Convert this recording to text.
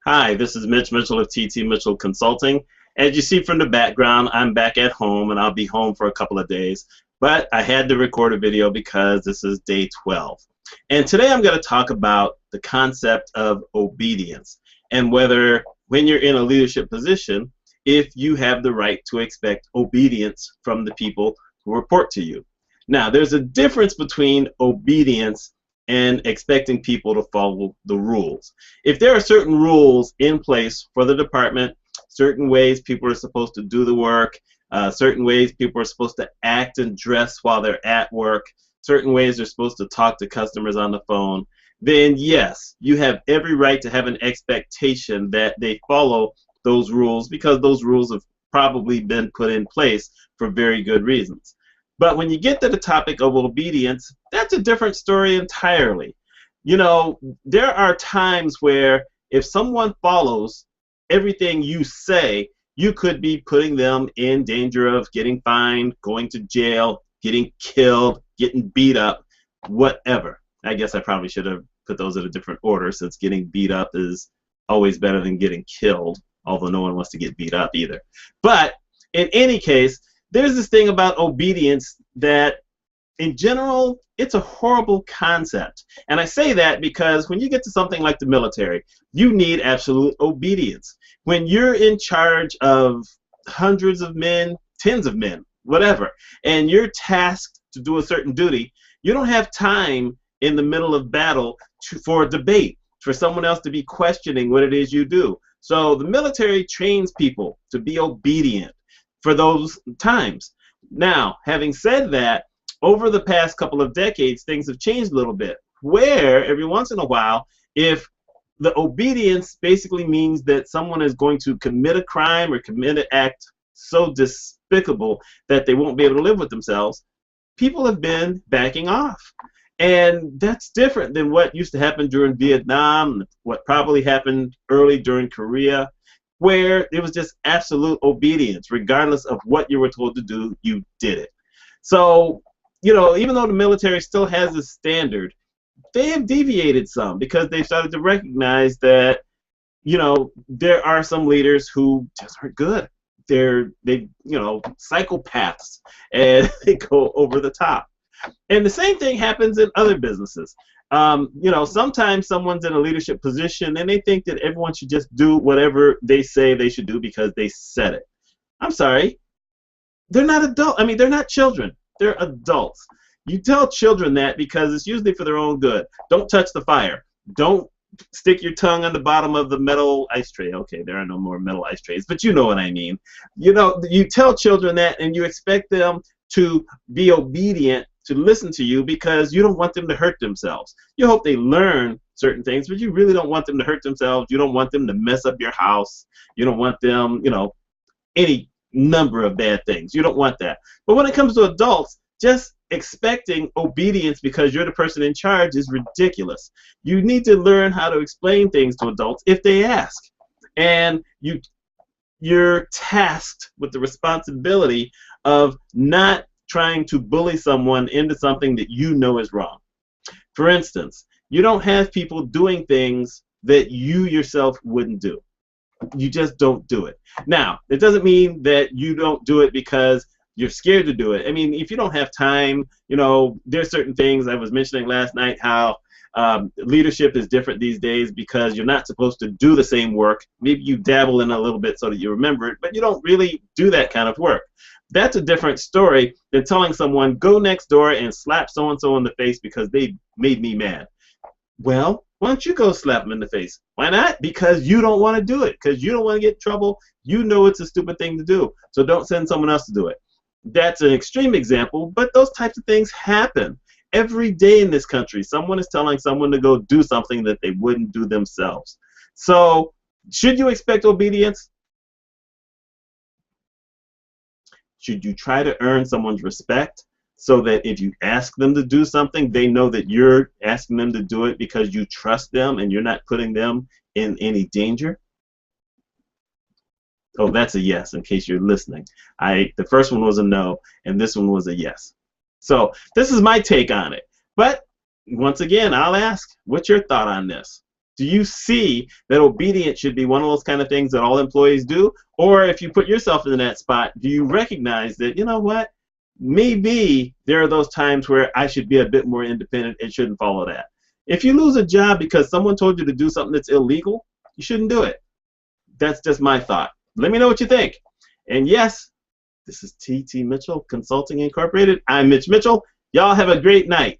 Hi, this is Mitch Mitchell of TT Mitchell Consulting. As you see from the background, I'm back at home and I'll be home for a couple of days. But I had to record a video because this is day 12. And today I'm going to talk about the concept of obedience and whether, when you're in a leadership position, if you have the right to expect obedience from the people who report to you. Now, there's a difference between obedience and expecting people to follow the rules. If there are certain rules in place for the department, certain ways people are supposed to do the work, certain ways people are supposed to act and dress while they're at work, certain ways they're supposed to talk to customers on the phone, then yes, you have every right to have an expectation that they follow those rules because those rules have probably been put in place for very good reasons. But when you get to the topic of obedience, that's a different story entirely. You know, there are times where if someone follows everything you say, you could be putting them in danger of getting fined, going to jail, getting killed, getting beat up, whatever. I guess I probably should have put those in a different order since getting beat up is always better than getting killed, although no one wants to get beat up either. But in any case, there's this thing about obedience that in general, it's a horrible concept. And I say that because when you get to something like the military, you need absolute obedience. When you're in charge of hundreds of men, tens of men, whatever, and you're tasked to do a certain duty, you don't have time in the middle of battle for a debate, for someone else to be questioning what it is you do. So the military trains people to be obedient for those times. Now, having said that, over the past couple of decades, things have changed a little bit, where every once in a while, if the obedience basically means that someone is going to commit a crime or commit an act so despicable that they won't be able to live with themselves, people have been backing off. And that's different than what used to happen during Vietnam, what probably happened early during Korea, where it was just absolute obedience. Regardless of what you were told to do, you did it. So, you know, even though the military still has a standard, they have deviated some because they've started to recognize that, you know, there are some leaders who just aren't good. They psychopaths, and they go over the top. And the same thing happens in other businesses. You know, sometimes someone's in a leadership position and they think that everyone should just do whatever they say they should do because they said it. I'm sorry. They're not adults. I mean, they're not children. They're adults. You tell children that because it's usually for their own good. Don't touch the fire. Don't stick your tongue on the bottom of the metal ice tray. Okay, there are no more metal ice trays, but you know what I mean. You know, you tell children that and you expect them to be obedient, to listen to you because you don't want them to hurt themselves. You hope they learn certain things, but you really don't want them to hurt themselves. You don't want them to mess up your house. You don't want them, you know, any number of bad things. You don't want that. But when it comes to adults, just expecting obedience because you're the person in charge is ridiculous. You need to learn how to explain things to adults if they ask. And you're tasked with the responsibility of not trying to bully someone into something that you know is wrong. For instance, you don't have people doing things that you yourself wouldn't do. You just don't do it. Now, it doesn't mean that you don't do it because you're scared to do it. I mean, if you don't have time, you know, there's certain things I was mentioning last night, how leadership is different these days because you're not supposed to do the same work. Maybe you dabble in a little bit so that you remember it, but you don't really do that kind of work. That's a different story than telling someone, go next door and slap so-and-so in the face because they made me mad. Well, why don't you go slap them in the face? Why not? Because you don't want to do it. Because you don't want to get in trouble. You know it's a stupid thing to do. So don't send someone else to do it. That's an extreme example, but those types of things happen. Every day in this country, someone is telling someone to go do something that they wouldn't do themselves. So should you expect obedience? Should you try to earn someone's respect so that if you ask them to do something, they know that you're asking them to do it because you trust them and you're not putting them in any danger? Oh, that's a yes, in case you're listening. The first one was a no, and this one was a yes. So this is my take on it. But once again, I'll ask, what's your thought on this? Do you see that obedience should be one of those kind of things that all employees do? Or if you put yourself in that spot, do you recognize that, you know what, maybe there are those times where I should be a bit more independent and shouldn't follow that? If you lose a job because someone told you to do something that's illegal, you shouldn't do it. That's just my thought. Let me know what you think. And yes, this is T.T. Mitchell Consulting Incorporated. I'm Mitch Mitchell. Y'all have a great night.